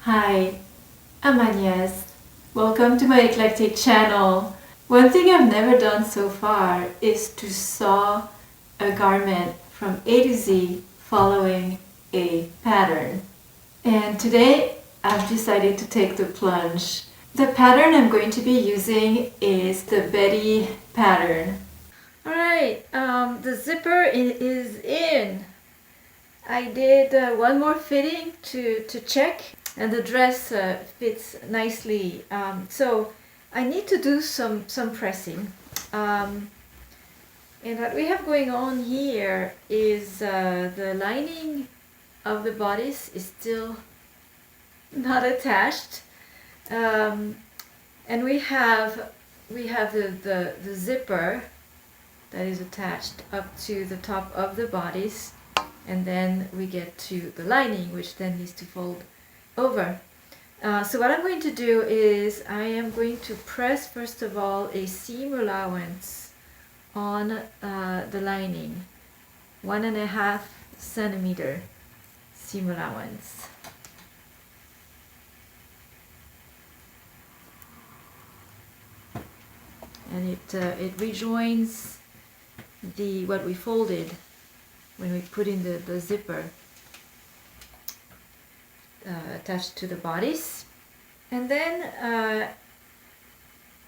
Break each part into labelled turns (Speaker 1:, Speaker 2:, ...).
Speaker 1: Hi, I'm Agnes. Welcome to my eclectic channel. One thing I've never done so far is to sew a garment from A to Z following a pattern. And today I've decided to take the plunge. The pattern I'm going to be using is the Bette pattern. Alright, the zipper is in. I did one more fitting to check, and the dress fits nicely. So I need to do some pressing. And what we have going on here is the lining of the bodice is still not attached, and we have the zipper that is attached up to the top of the bodice, and then we get to the lining, which then needs to fold over. So what I'm going to do is I am going to press first of all a seam allowance on the lining, 1.5 centimeter seam allowance. And it rejoins the what we folded when we put in the zipper attached to the bodice. And then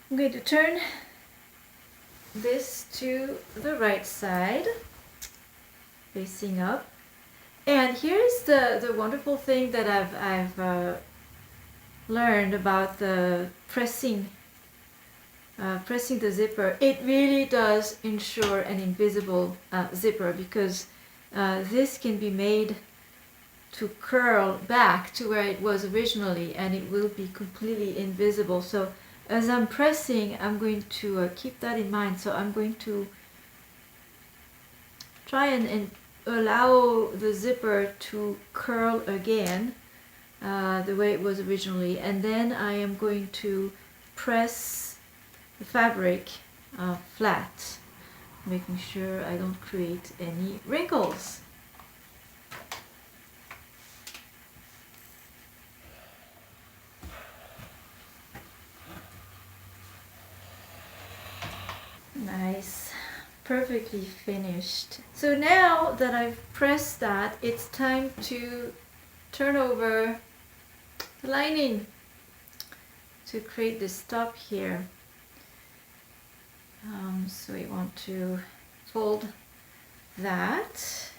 Speaker 1: I'm going to turn this to the right side, facing up. And here's the wonderful thing that I've learned about the pressing the zipper. It really does ensure an invisible zipper, because this can be made to curl back to where it was originally, and it will be completely invisible. So as I'm pressing, I'm going to keep that in mind. So I'm going to try and allow the zipper to curl again the way it was originally, and then I am going to press the fabric flat, making sure I don't create any wrinkles. Nice, perfectly finished. So now that I've pressed that, it's time to turn over the lining to create this top here. So we want to fold that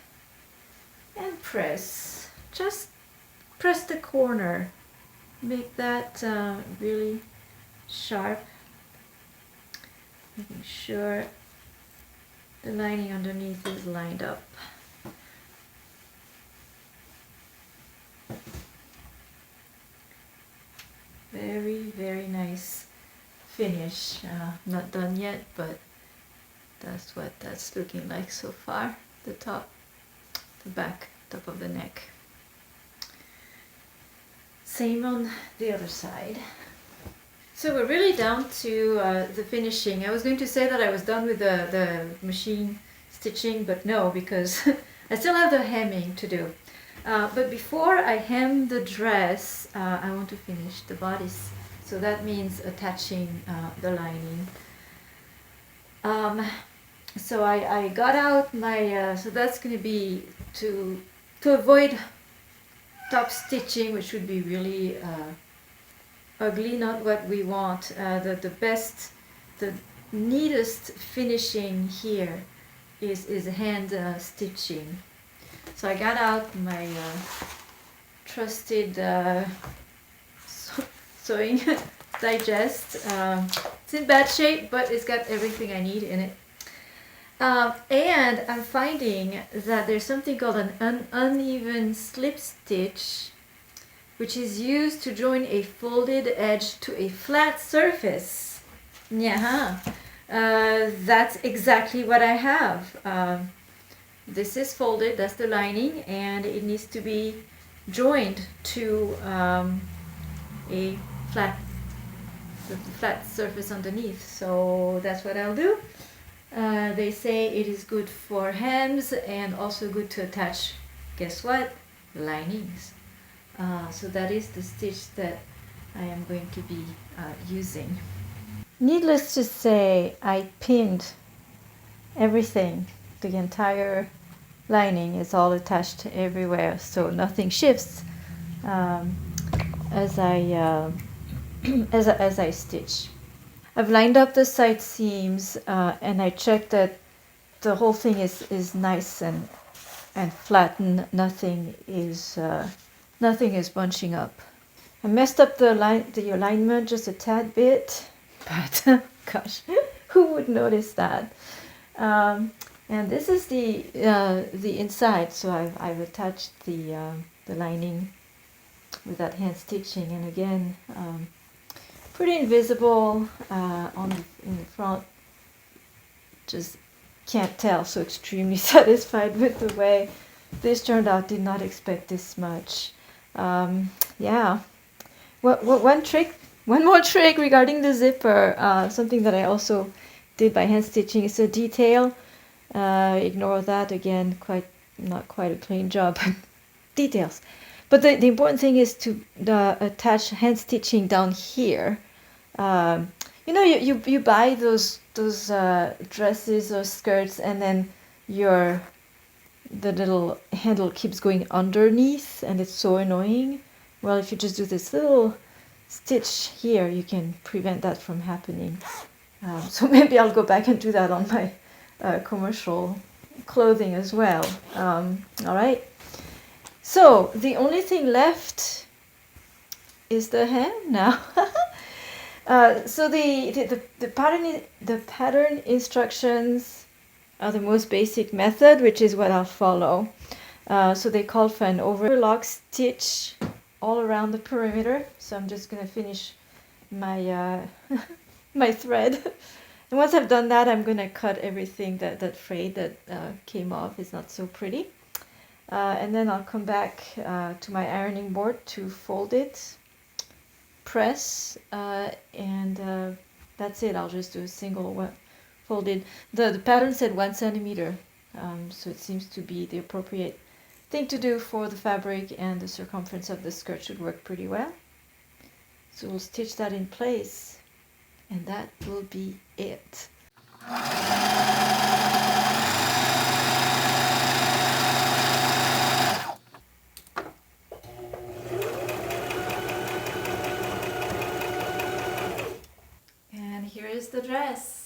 Speaker 1: and press, just press the corner, make that really sharp, making sure the lining underneath is lined up. Very, very nice finish. Not done yet, but that's what that's looking like so far. The top, the back, top of the neck. Same on the other side. So we're really down to the finishing. I was going to say that I was done with the machine stitching, but no, because I still have the hemming to do. But before I hem the dress, I want to finish the bodice. So that means attaching the lining. So I got out my, so that's going to be to avoid top stitching, which would be really ugly, not what we want. The neatest finishing here is hand stitching. So I got out my trusted sewing digest. It's in bad shape, but it's got everything I need in it. And I'm finding that there's something called an uneven slip stitch, which is used to join a folded edge to a flat surface. Yeah, that's exactly what I have. This is folded, that's the lining, and it needs to be joined to a flat surface underneath. So that's what I'll do. They say it is good for hems and also good to attach, guess what? Linings. So that is the stitch that I am going to be using. Needless to say, I pinned everything. The entire lining is all attached everywhere, so nothing shifts um, as I as I stitch. I've lined up the side seams and I checked that the whole thing is nice and flattened. Nothing is bunching up. I messed up the alignment just a tad bit, but gosh, who would notice that? And this is the inside, so I've attached the lining with that hand stitching, and again, pretty invisible in the front. Just can't tell. So extremely satisfied with the way this turned out. Did not expect this much. Yeah. One more trick regarding the zipper. Something that I also did by hand stitching is a detail. Ignore that again. Not quite a clean job. Details. But the important thing is to attach hand stitching down here. You buy those dresses or skirts, and then the little handle keeps going underneath, and it's so annoying. Well, if you just do this little stitch here, you can prevent that from happening. So maybe I'll go back and do that on my commercial clothing as well. All right. So the only thing left is the hem now. So the pattern instructions are the most basic method, which is what I'll follow. So they call for an overlock stitch all around the perimeter. So I'm just gonna finish my my thread, and once I've done that, I'm gonna cut everything that frayed that came off. It's not so pretty, and then I'll come back to my ironing board to fold it, press, and that's it. I'll just do a single folded. The pattern said 1 centimeter, so it seems to be the appropriate thing to do for the fabric, and the circumference of the skirt should work pretty well. So we'll stitch that in place, and that will be it. And here is the dress.